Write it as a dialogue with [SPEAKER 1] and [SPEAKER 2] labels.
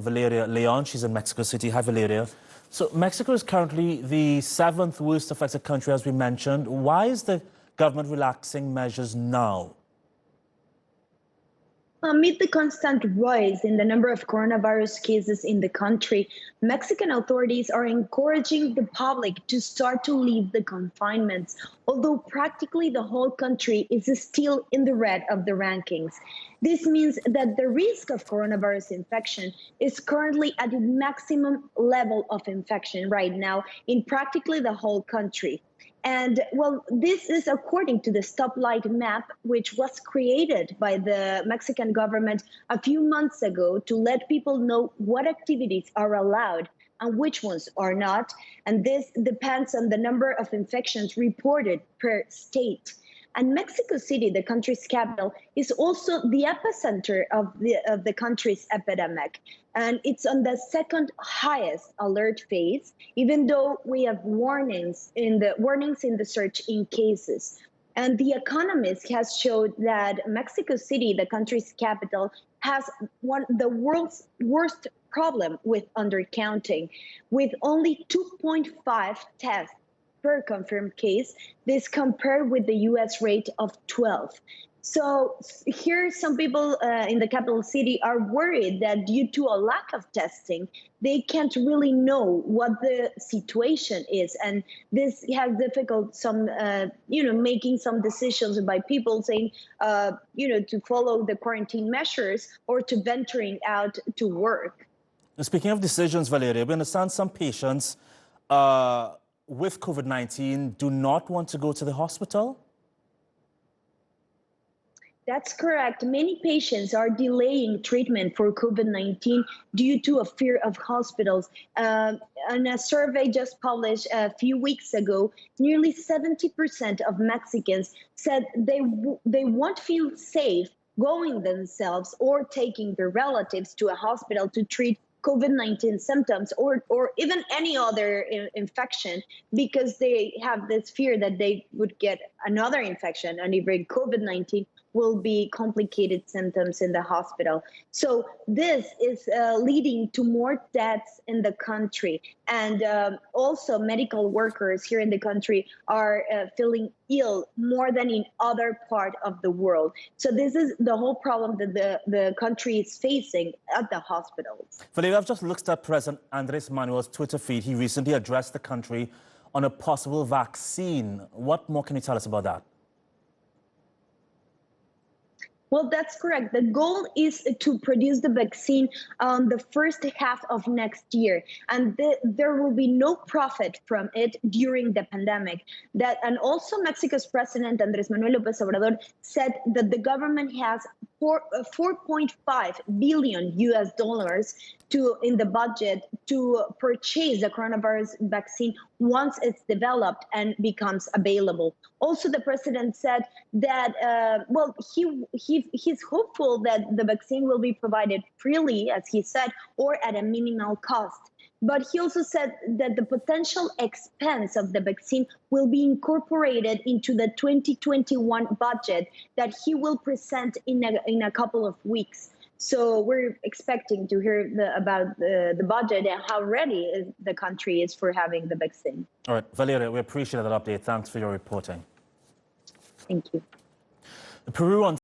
[SPEAKER 1] Valeria Leon. She's in Mexico City. Hi, Valeria. So Mexico is currently the 7th worst affected country, as we mentioned. Why is the government relaxing measures now?
[SPEAKER 2] Amid the constant rise in the number of coronavirus cases in the country, Mexican authorities are encouraging the public to start to leave the confinements, although practically the whole country is still in the red of the rankings. This means that the risk of coronavirus infection is currently at the maximum level of infection right now in practically the whole country. And well, this is according to the stoplight map, which was created by the Mexican government a few months ago to let people know what activities are allowed and which ones are not. And this depends on the number of infections reported per state. And Mexico City, the country's capital, is also the epicenter of the country's epidemic. And it's on the second highest alert phase, even though we have warnings in the surge in cases. And The Economist has showed that Mexico City, the country's capital, has the world's worst problem with undercounting, with only 2.5 tests per confirmed case. This compared with the US rate of 12. So here some people in the capital city are worried that due to a lack of testing, they can't really know what the situation is. And this has difficult making some decisions by people saying, to follow the quarantine measures or to venturing out to work.
[SPEAKER 1] Speaking of decisions, Valeria, we understand some patients with COVID-19 do not want to go to the hospital?
[SPEAKER 2] That's correct. Many patients are delaying treatment for COVID-19 due to a fear of hospitals. In a survey just published a few weeks ago, nearly 70% of Mexicans said they won't feel safe going themselves or taking their relatives to a hospital to treat COVID-19 symptoms or even any other infection, because they have this fear that they would get another infection, and even COVID-19 will be complicated symptoms in the hospital. So this is leading to more deaths in the country. And also medical workers here in the country are feeling ill more than in other part of the world. So this is the whole problem that the country is facing at the hospitals.
[SPEAKER 1] Valeria, I've just looked at President Andres Manuel's Twitter feed. He recently addressed the country on a possible vaccine. What more can you tell us about that?
[SPEAKER 2] Well, that's correct. The goal is to produce the vaccine the first half of next year, and there will be no profit from it during the pandemic. And also Mexico's President Andres Manuel López Obrador said that the government has $4.5 billion in the budget to purchase the coronavirus vaccine once it's developed and becomes available. Also, the president said that he's hopeful that the vaccine will be provided freely, as he said, or at a minimal cost. But he also said that the potential expense of the vaccine will be incorporated into the 2021 budget that he will present in a couple of weeks. So we're expecting to hear about the budget and how ready the country is for having the vaccine.
[SPEAKER 1] All right, Valeria, we appreciate that update. Thanks for your reporting.
[SPEAKER 2] Thank you.
[SPEAKER 1] Peru on